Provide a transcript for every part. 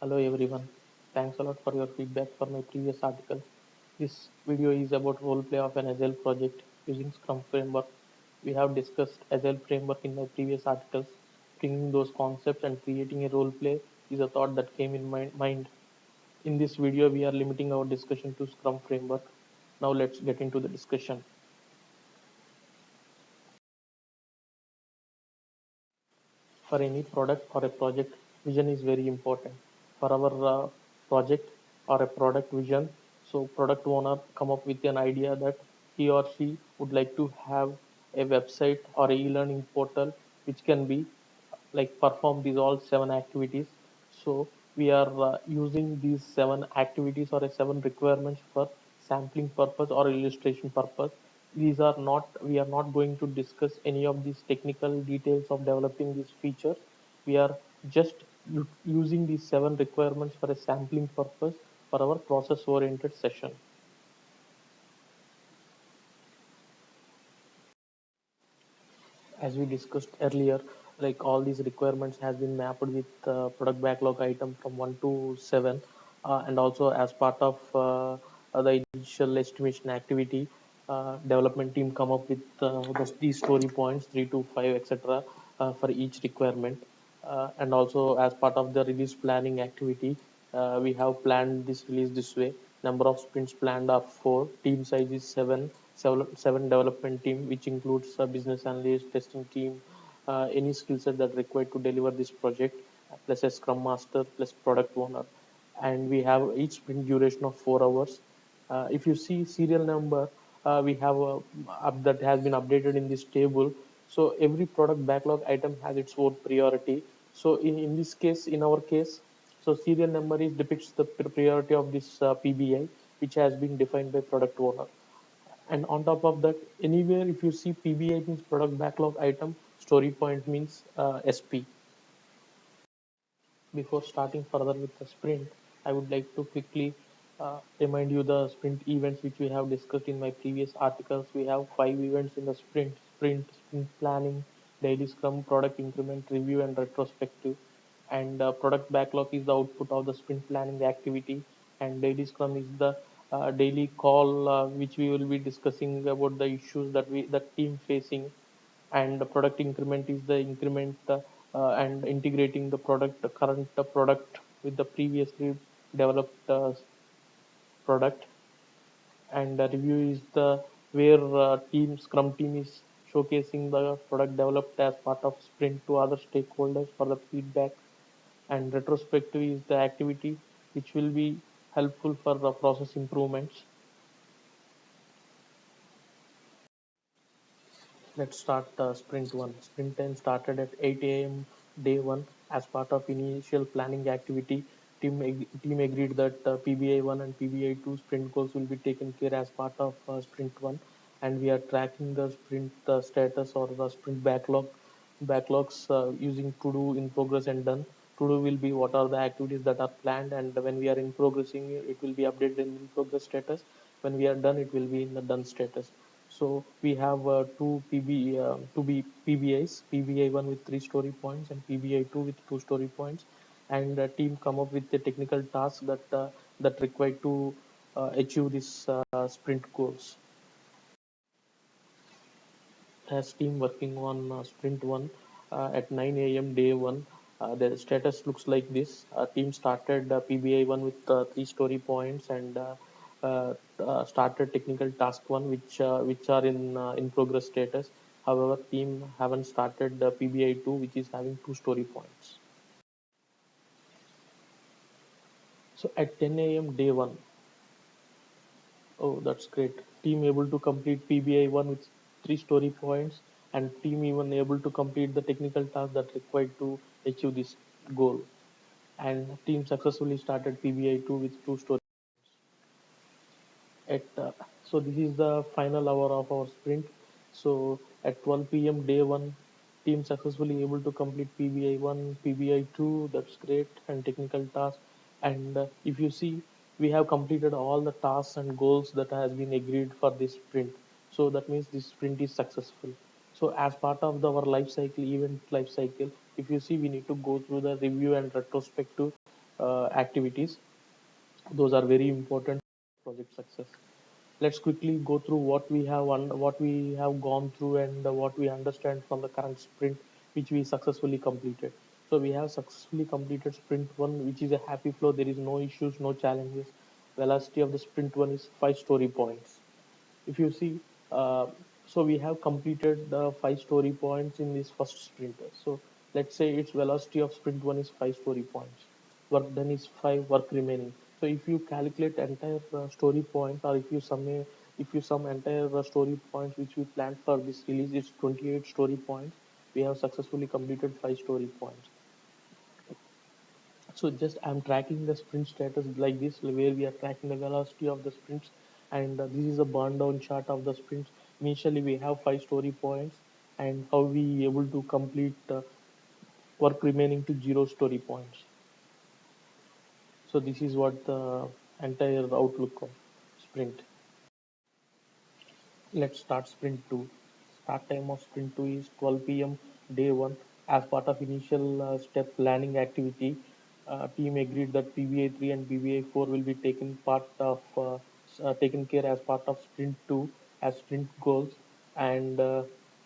Hello everyone. Thanks a lot for your feedback for my previous article. This video is about role play of an Agile project using Scrum framework. We have discussed Agile framework in my previous articles. Bringing those concepts and creating a role play is a thought that came in my mind. In this video, we are limiting our discussion to Scrum framework. Now let's get into the discussion. For any product or a project, vision is very important. For our project or a product vision, so product owner come up with an idea that he or she would like to have a website or a e-learning portal which can be like perform these all seven activities. So we are using these seven activities or a seven requirements for sampling purpose or illustration purpose. These are not We are not going to discuss any of these technical details of developing these features. We are just using these seven requirements for a sampling purpose for our process oriented session. As we discussed earlier, like all these requirements has been mapped with product backlog item from 1 to 7, and also as part of the initial estimation activity, development team come up with these story points 3 to 5 etc. For each requirement, and also as part of the release planning activity, we have planned this release this way. Number of sprints planned are 4. Team size is 7. Seven development team, which includes a business analyst, testing team, any skill set that required to deliver this project, plus a scrum master, plus product owner. And we have each sprint duration of 4 hours. If you see serial number, we have that has been updated in this table. So every product backlog item has its own priority. So in this case, in our case, so serial number is depicts the priority of this PBI, which has been defined by product owner. And on top of that, anywhere if you see PBI means product backlog item, story point means SP. Before starting further with the sprint, I would like to quickly remind you the sprint events which we have discussed in my previous articles. We have 5 events in the sprint planning, daily scrum, product increment, review, and retrospective. And product backlog is the output of the sprint planning activity, and daily scrum is the daily call which we will be discussing about the issues that the team facing. And the product increment is the increment and integrating the current product with the previously developed product. And the review is the where team scrum team is showcasing the product developed as part of sprint to other stakeholders for the feedback. And retrospective is the activity which will be helpful for the process improvements. Let's start sprint 1. Sprint 10 started at 8 a.m. day 1 as part of initial planning activity. Team agreed that PBI 1 and PBI 2 sprint goals will be taken care as part of sprint 1, and we are tracking the sprint status or the sprint backlogs using to do, in progress, and done. To do will be what are the activities that are planned, and when we are in progressing, it will be updated in progress status. When we are done, it will be in the done status. So we have two PBIs, PBI one with 3 story points and PBI two with 2 story points, and the team come up with the technical tasks that required to achieve this sprint goals. As team working on sprint one at 9 a.m. day one. The status looks like this. Team started PBI one with 3 story points and started technical task one, which are in progress status. However, team haven't started the PBI two, which is having 2 story points. So at 10 a.m. day one, oh, that's great. Team able to complete PBI one with 3 story points, and team even able to complete the technical task that required to achieve this goal. And team successfully started PBI two with 2 story. At So this is the final hour of our sprint. So at 12 p.m. day one, team successfully able to complete PBI one, PBI two. That's great, and technical task. And if you see, we have completed all the tasks and goals that has been agreed for this sprint. So that means this sprint is successful. So as part of our life cycle, event life cycle, if you see, we need to go through the review and retrospective activities. Those are very important for project success. Let's quickly go through what we have gone through and what we understand from the current sprint which we successfully completed. So we have successfully completed sprint 1, which is a happy flow. There is no issues, no challenges. Velocity of the sprint 1 is 5 story points. If you see, uh, so we have completed the 5 story points in this first sprint. So let's say its velocity of sprint 1 is 5 story points. Work done is 5, work remaining. So if you calculate entire story points, or if you sum entire story points which we planned for this release, it's 28 story points. We have successfully completed 5 story points. So just I'm tracking the sprint status like this, where we are tracking the velocity of the sprints, and this is a burn down chart of the sprints. Initially, we have 5 story points, and how we able to complete work remaining to 0 story points. So this is what the entire outlook of sprint. Let's start sprint 2. Start time of sprint 2 is 12 p.m. day 1. As part of initial step planning activity, team agreed that PBI 3 and PBI 4 will be taken care as part of sprint 2 as sprint goals, and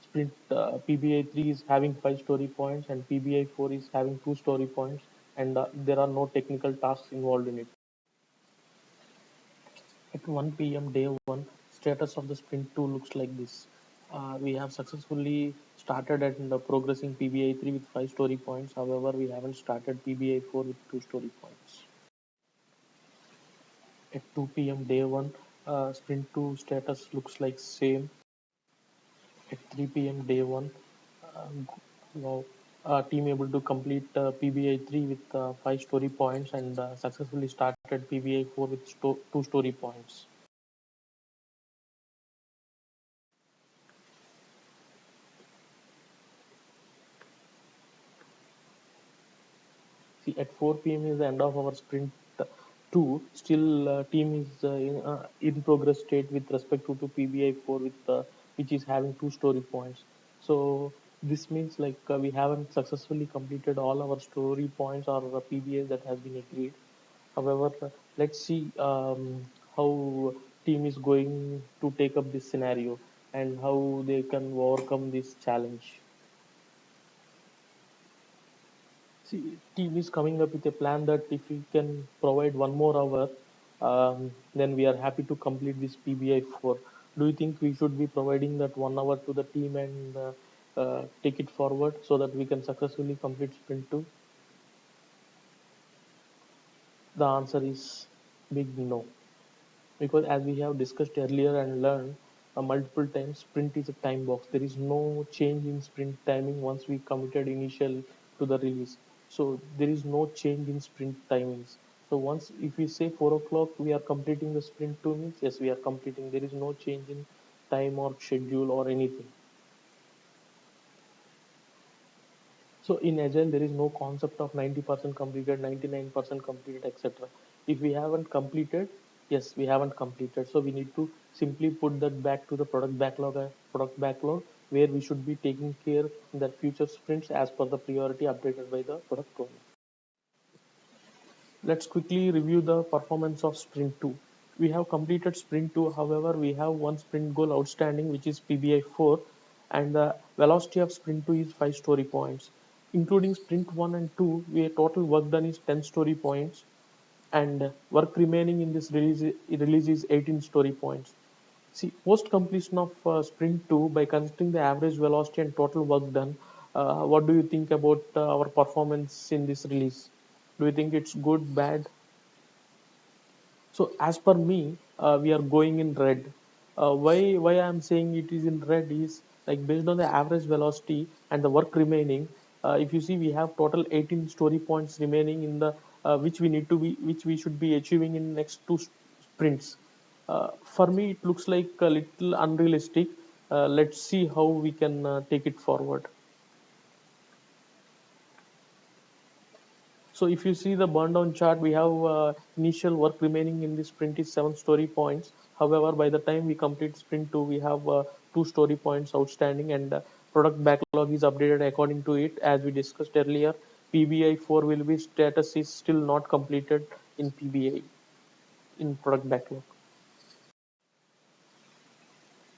sprint PBI 3 is having 5 story points and PBI 4 is having 2 story points, and there are no technical tasks involved in it. At 1 p.m. day 1, status of the sprint 2 looks like this. We have successfully started and progressing PBI 3 with 5 story points. However, we haven't started PBI 4 with 2 story points. At 2 p.m. day 1, sprint 2 status looks like same. At 3 p.m. day 1, uh, now team able to complete PBI 3 with 5 story points and successfully started PBI 4 with 2 story points. See, at 4 p.m. is the end of our sprint 2. Still, team is in progress state with respect to PBI 4, which is having 2 story points. So this means like we haven't successfully completed all our story points or PBIs that has been agreed. However, let's see how team is going to take up this scenario and how they can overcome this challenge. See, team is coming up with a plan that if we can provide 1 more hour, then we are happy to complete this PBI 4. Do you think we should be providing that 1 hour to the team and take it forward so that we can successfully complete sprint 2? The answer is big no. Because as we have discussed earlier and learned multiple times, sprint is a time box. There is no change in sprint timing once we committed initial to the release. So there is no change in sprint timings. So once if we say 4 o'clock we are completing the sprint 2 means yes we are completing. There is no change in time or schedule or anything. So in Agile, there is no concept of 90% completed, 99% completed, etc. If we haven't completed, yes, we haven't completed. So we need to simply put that back to the product backlog, where we should be taking care that future sprints as per the priority updated by the product owner. Let's quickly review the performance of Sprint 2. We have completed Sprint 2, however, we have one sprint goal outstanding, which is PBI 4, and the velocity of Sprint 2 is 5 story points. Including Sprint 1 and 2, we total work done is 10 story points, and work remaining in this release is 18 story points. See, post completion of sprint 2, by considering the average velocity and total work done, what do you think about our performance in this release? Do you think it's good, bad? So as per me, we are going in red. Why I'm saying it is in red is like based on the average velocity and the work remaining. If you see, we have total 18 story points remaining in the which we should be achieving in next two sprints. For me, it looks like a little unrealistic. Let's see how we can take it forward. So if you see the burn down chart, we have initial work remaining in this sprint is 7 story points. However, by the time we complete sprint 2, we have 2 story points outstanding, and product backlog is updated according to it. As we discussed earlier, PBI 4 will be status is still not completed in PBI in product backlog.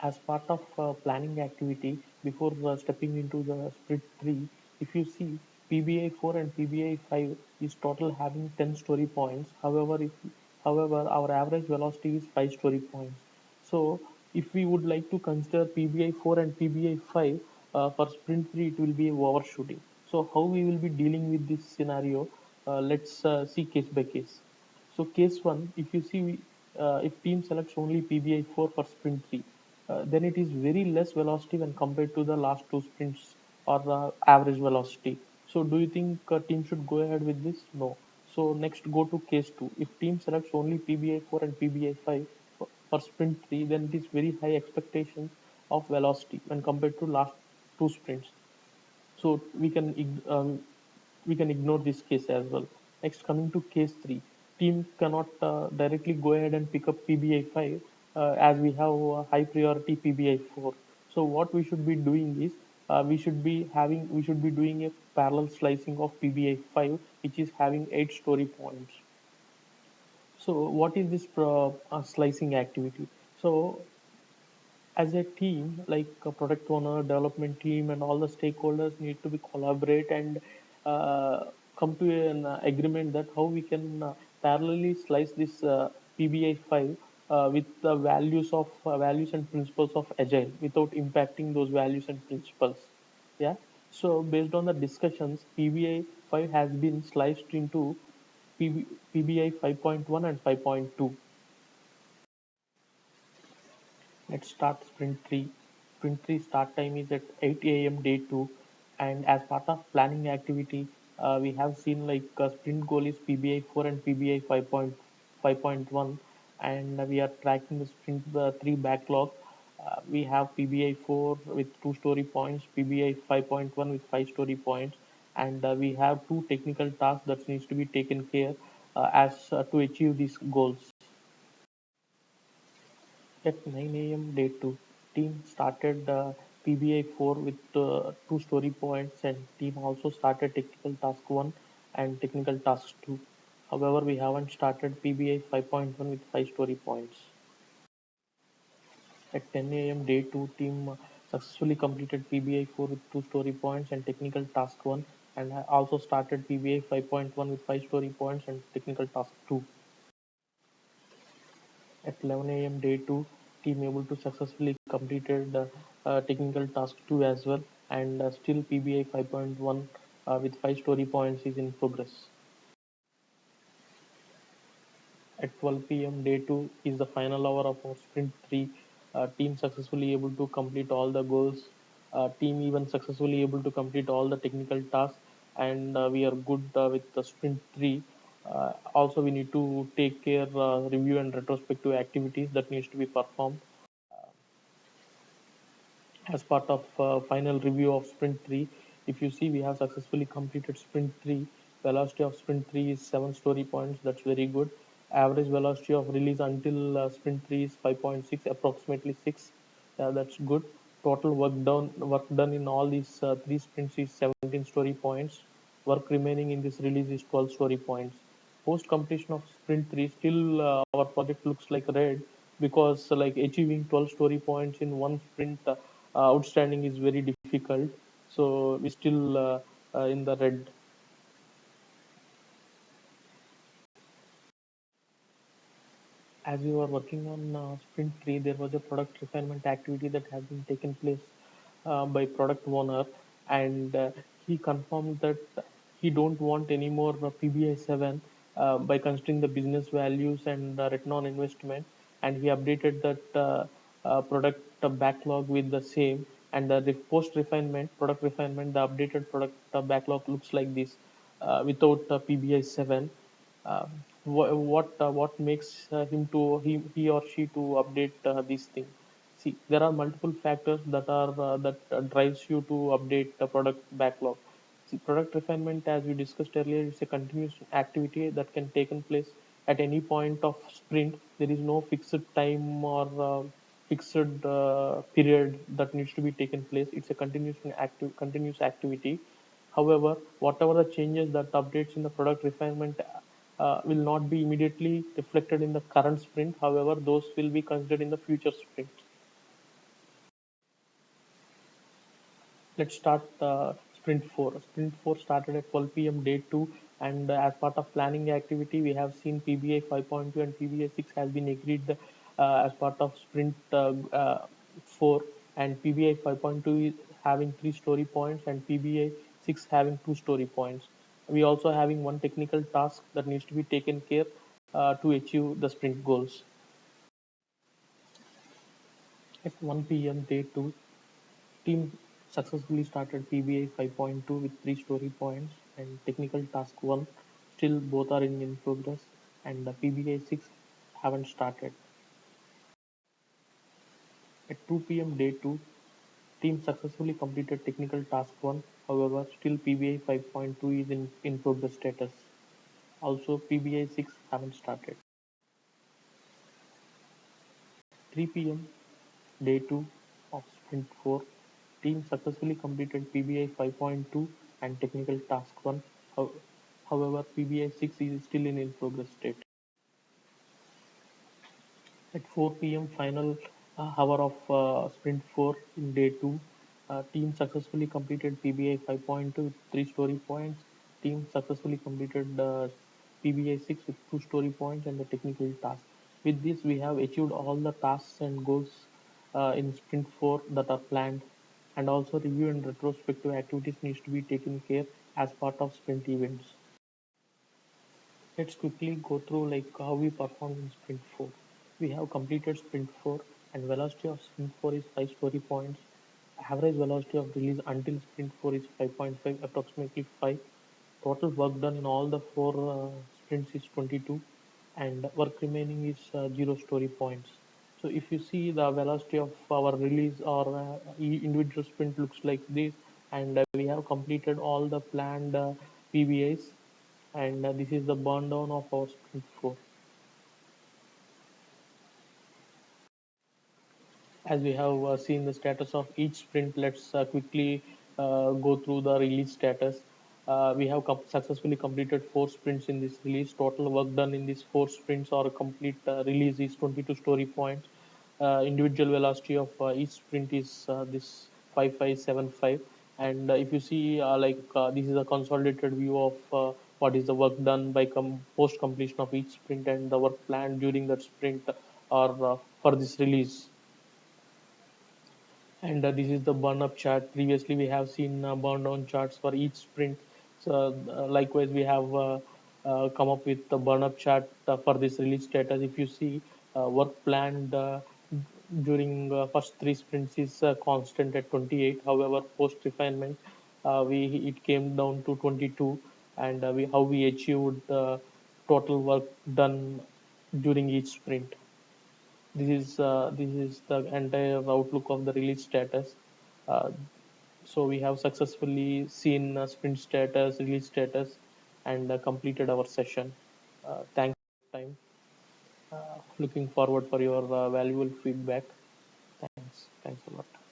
As part of planning activity before stepping into the sprint 3, if you see, PBI 4 and PBI 5 is total having 10 story points. However, our average velocity is 5 story points. So if we would like to consider PBI 4 and PBI 5 for sprint 3, it will be overshooting. So how we will be dealing with this scenario? Let's see case by case. So case one, if you see, if team selects only PBI 4 for sprint 3, then it is very less velocity when compared to the last two sprints or the average velocity. So do you think a team should go ahead with this? No. So next go to case 2. If team selects only PBI 4 and PBI 5 for sprint 3, then it is very high expectations of velocity when compared to last two sprints. So we can ignore this case as well. Next, coming to case 3, team cannot directly go ahead and pick up PBI 5 as we have high priority PBI 4. So what we should be doing is we should be doing a parallel slicing of PBI 5, which is having 8 story points. So what is this slicing activity? So as a team, like a product owner, development team, and all the stakeholders need to be collaborate and come to an agreement that how we can parallelly slice this PBI 5 with the values and principles of agile without impacting those values and principles. Yeah. So based on the discussions, PBI 5 has been sliced into PBI 5.1 and 5.2. Let's start sprint 3. Sprint 3 start time is at 8 a.m. day 2, and as part of planning activity, we have seen like sprint goal is PBI 4 and PBI 5.1, and we are tracking the sprint 3 backlog. We have PBI 4 with 2 story points, PBI 5.1 with 5 story points, and we have two technical tasks that needs to be taken care as to achieve these goals. At 9 a.m. day 2, team started PBI 4 with 2 story points, and team also started technical task 1 and technical task 2. However, we haven't started PBI 5.1 with 5 story points. At 10 a.m. day 2, team successfully completed PBI 4 with 2 story points and technical task 1, and also started PBI 5.1 with 5 story points and technical task 2. At 11 a.m. day 2, team able to successfully completed technical task 2 as well, and still PBI 5.1 with 5 story points is in progress. At 12 p.m. day 2 is the final hour of our sprint 3. Team successfully able to complete all the goals. Team even successfully able to complete all the technical tasks, and we are good with the sprint 3. Also, we need to take care review and retrospective activities that needs to be performed as part of final review of sprint 3. If you see, we have successfully completed sprint 3. Velocity of sprint 3 is 7 story points. That's very good. Average velocity of release until sprint 3 is 5.6, approximately 6. That's good. Total work done in all these three sprints is 17 story points. Work remaining in this release is 12 story points. Post completion of sprint 3, still our project looks like red, because like achieving 12 story points in one sprint outstanding is very difficult. So we still in the red. As we were working on sprint 3, there was a product refinement activity that has been taken place by product owner, and he confirmed that he don't want any more PBI 7 by considering the business values and return on investment, and he updated that product backlog with the same, and the post refinement product refinement, the updated product backlog looks like this without PBI 7. uh, what makes he or she to update these things? See, there are multiple factors that drives you to update the product backlog. See, product refinement, as we discussed earlier, is a continuous activity that can take in place at any point of sprint. There is no fixed time or fixed period that needs to be taken place. It's a continuous activity. However, whatever the changes that updates in the product refinement will not be immediately reflected in the current sprint. However, those will be considered in the future sprint. Let's start sprint 4. Sprint 4 started at 12 p.m. day 2, and as part of planning activity, we have seen PBA 5.2 and PBA 6 has been agreed as part of sprint 4, and PBA 5.2 is having 3 story points and PBA 6 having 2 story points. We also having one technical task that needs to be taken care to achieve the sprint goals. At 1 p.m. day 2, team successfully started PBA 5.2 with 3 story points and technical task 1. Still both are in progress, and the PBA 6 haven't started. At 2 p.m. day 2, team successfully completed technical task 1. However, still PBA 5.2 is in progress status. Also, PBA 6 haven't started. 3 p.m. day 2 of sprint 4, team successfully completed PBI 5.2 and technical task 1. However, PBI 6 is still in progress state. At 4 p.m. final hour of sprint 4 in day 2, team successfully completed PBI 5.2 with 3 story points. Team successfully completed PBI 6 with 2 story points and the technical task. With this, we have achieved all the tasks and goals in sprint 4 that are planned, and also review and retrospective activities needs to be taken care as part of sprint events. Let's quickly go through like how we performed in sprint 4. We have completed sprint 4, and velocity of sprint 4 is 5 story points. Average velocity of release until sprint 4 is 5.5, approximately 5. Total work done in all the 4 sprints is 22, and work remaining is 0 story points. So if you see the velocity of our release or individual sprint looks like this, and we have completed all the planned PBIs, and this is the burn down of our sprint 4. As we have seen the status of each sprint, let's quickly go through the release status. We have successfully completed 4 sprints in this release. Total work done in these 4 sprints or complete release is 22 story points. Individual velocity of each sprint is this 5575. And if you see, this is a consolidated view of what is the work done by post completion of each sprint and the work planned during that sprint or for this release. And this is the burn up chart. Previously we have seen burn down charts for each sprint, so likewise we have come up with the burn up chart for this release status. If you see, work planned during first 3 sprints is constant at 28. However, post refinement, we it came down to 22, and how we achieved total work done during each sprint. This is the entire outlook of the release status. Uh, so we have successfully seen sprint status, release status, and completed our session. Thanks for your time. Looking forward for your valuable feedback. Thanks. Thanks a lot.